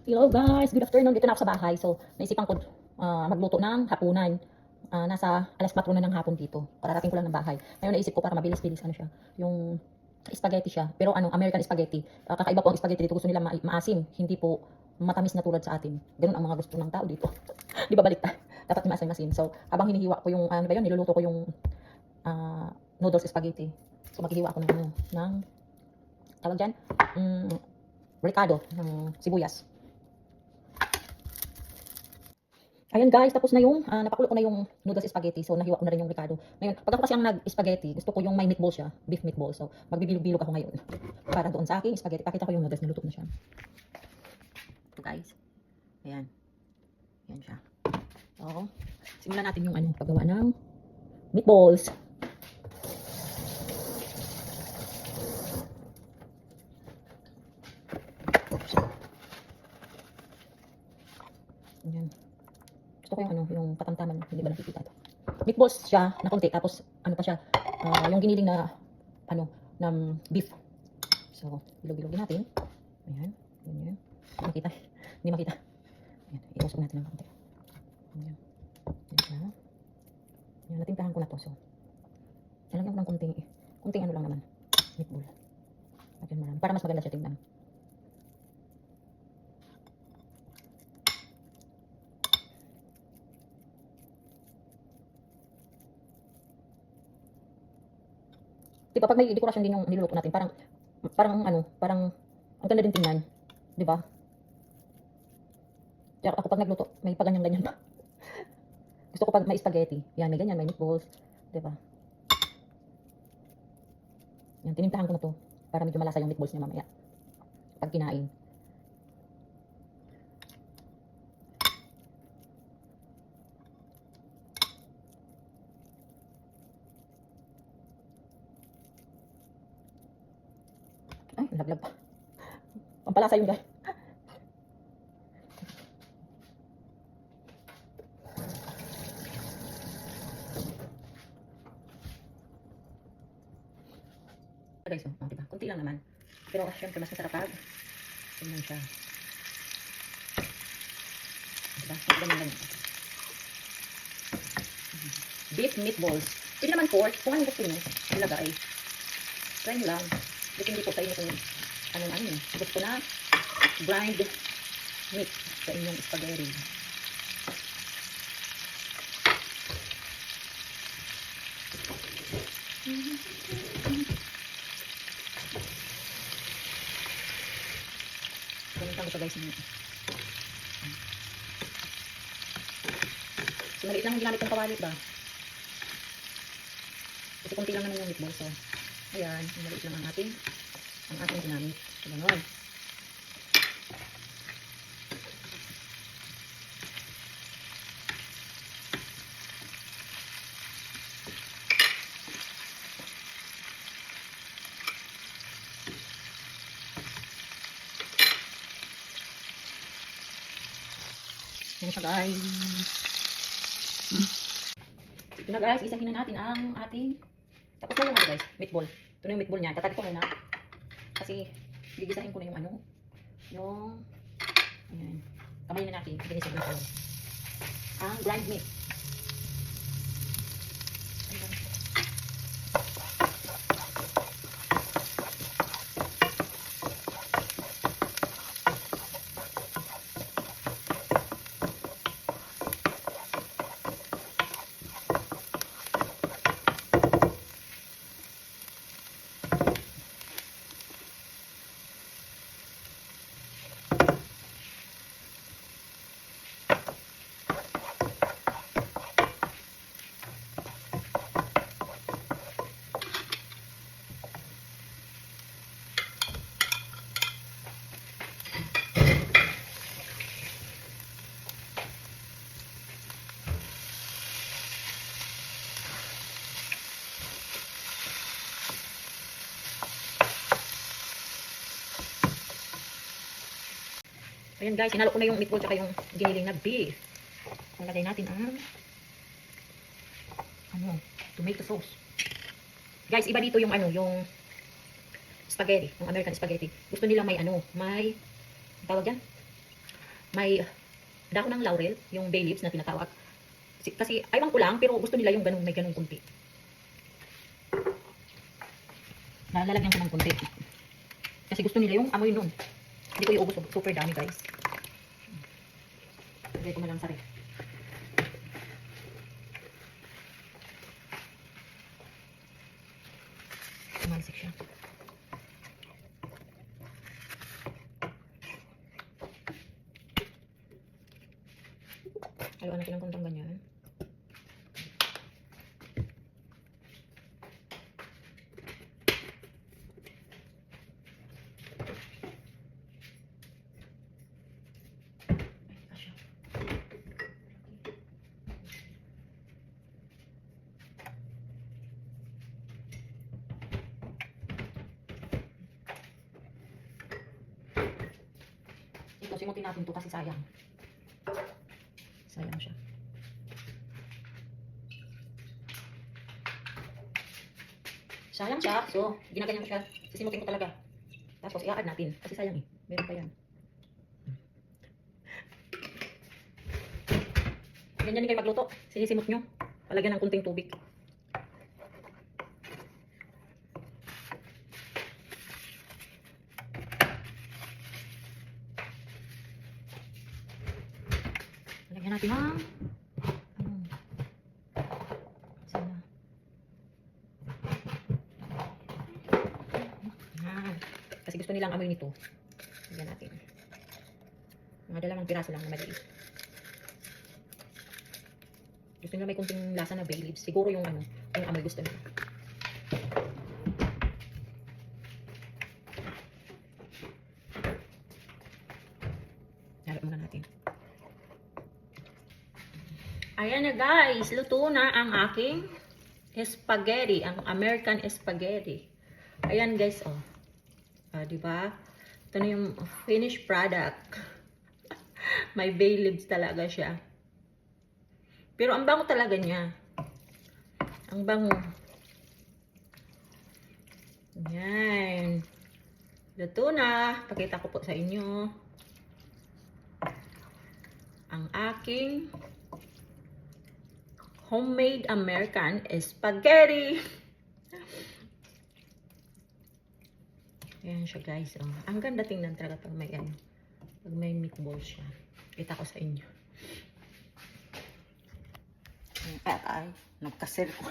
Hello guys, good afternoon. Dito na ako sa bahay. So, naisipan ko magluto ng hapunan. Nasa alas 4 na ng hapon dito. Kararating ko lang ng bahay. Ngayon naisip ko para mabilis-bilis ano siya. Yung spaghetti siya. Pero American spaghetti. Kakaiba po ang spaghetti dito. Gusto nila maasim. Hindi po matamis na tulad sa atin. Ganun ang mga gusto ng tao dito. Di ba baliktad? Dapat maasim-asim. So, habang hinihiwa ko yung, ano ba yun, niluluto ko yung noodles spaghetti. So, maghihiwa ako ng tawag dyan, recado, ng sibuyas. Ayan guys, tapos na yung, napakulo ko na yung noodles spaghetti. So, nahiwa ko na rin yung recado. Ngayon, pag ako kasi ang nag-spaghetti, gusto ko yung may meatball siya, beef meatball. So, magbibilog-bilog ako ngayon. Para doon sa aking spaghetti. Pakita ko yung noodles, niluto na siya. Ito guys. Ayan. Ayan siya. So, simulan natin yung paggawa ng meatballs. Ayan. Gusto ko yung katamtaman, hindi ba nakikita ito. Meatballs siya na konti, tapos pa siya, yung giniling na ng beef. So, bilog-bilogin natin. Ayan, ganyan. Makita, hindi makita. Ayan, iusok natin ng konti. Ayan. Ayan siya. Ayan, natimplahan ko na to. So, nalagyan ko ng konting lang naman. Meatball. Ayan, marami. Para mas maganda siya tingnan. Diba pag may dekorasyon din yung niluluto natin, parang ang ganda din tingnan, di ba? Kaya ako pag nagluto, may paganyan-ganyan pa. Gusto ko pag may spaghetti, yan, may ganyan, may meatballs, di ba? Yan, tinimplahan ko na to para medyo malasa yung meatballs niya mamaya pag kinain. Ay, laglag pa. Pampalasa yun guys. Guys, diba? Kunti lang naman. Pero syempre mas masarap pag ganyan siya. Diba? Ganyan. Beef meatballs. Pwede naman pork. Kung anong gusto nyo, ilagay. Try nyo lang. Depende po sa inyo kung anong gusto na grind meat sa inyong spaghetti. Ganun lang ito guys. So, maliit lang ang ginamit kong kawalit ba? Kasi kunti lang naman yung meatball. So, ayan. Maliit lang ang ating ginamit. So, gano'n. Yan siya guys. Ito na guys, isahin na natin ang ating, tapos na yung guys, meatball. Ito na yung meatball niya. Tatagit ko muna. Kasi gigisahin ko na yung ayan. Kamay na natin. Gigisahin ko ang grind meat. Ayan guys, hinalo ko na yung meatball tsaka yung giniling na beef. Ang lagay natin ang tomato sauce. Guys, iba dito yung yung spaghetti, yung American spaghetti. Gusto nila may tawag yan? May dahon ng laurel, yung bay leaves na tinatawag. Kasi aywan ko lang, pero gusto nila yung ganun, may ganung kunti. Lalagyan ko ng kunti. Kasi gusto nila yung amoy nun. Hindi ko iubos, super dami guys. Lagay ko na lang sa ref. Tumalsik siya. Haluan natin ng kontong ganyan. Ito, simutin natin to kasi sayang. Sayang siya. Sayang siya. So, ginaganyan ko siya. Sisimutin ko talaga. Tapos, i-add natin. Kasi sayang eh. Meron pa yan. Ganyan din kayo magluto. Sinisimot nyo. Palagyan ng kunting tubig. Lagyan natin ng sana. Kasi gusto nilang amoy nito. Lagyan natin. Mga dalawang piraso lang na maliit. Gusto nila may kunting lasa na bay leaves. Siguro yung ano, yung amoy gusto nila. Halo muna natin. Ayan na guys, luto na ang aking spaghetti, ang American spaghetti. Ayan guys, oh. Diba? Ito na yung finished product. May bay leaves talaga siya. Pero ang bango talaga niya. Ang bango. Ayan. Luto na. Pakita ko po sa inyo. Ang aking homemade American spaghetti. Ayan siya guys. Oh. Ang ganda tingnan talaga pag may ano. Pag may meatballs siya. Kita ko sa inyo. Ay, nagkasir ko.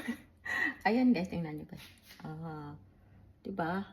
Ayan guys, tingnan nyo guys. Diba?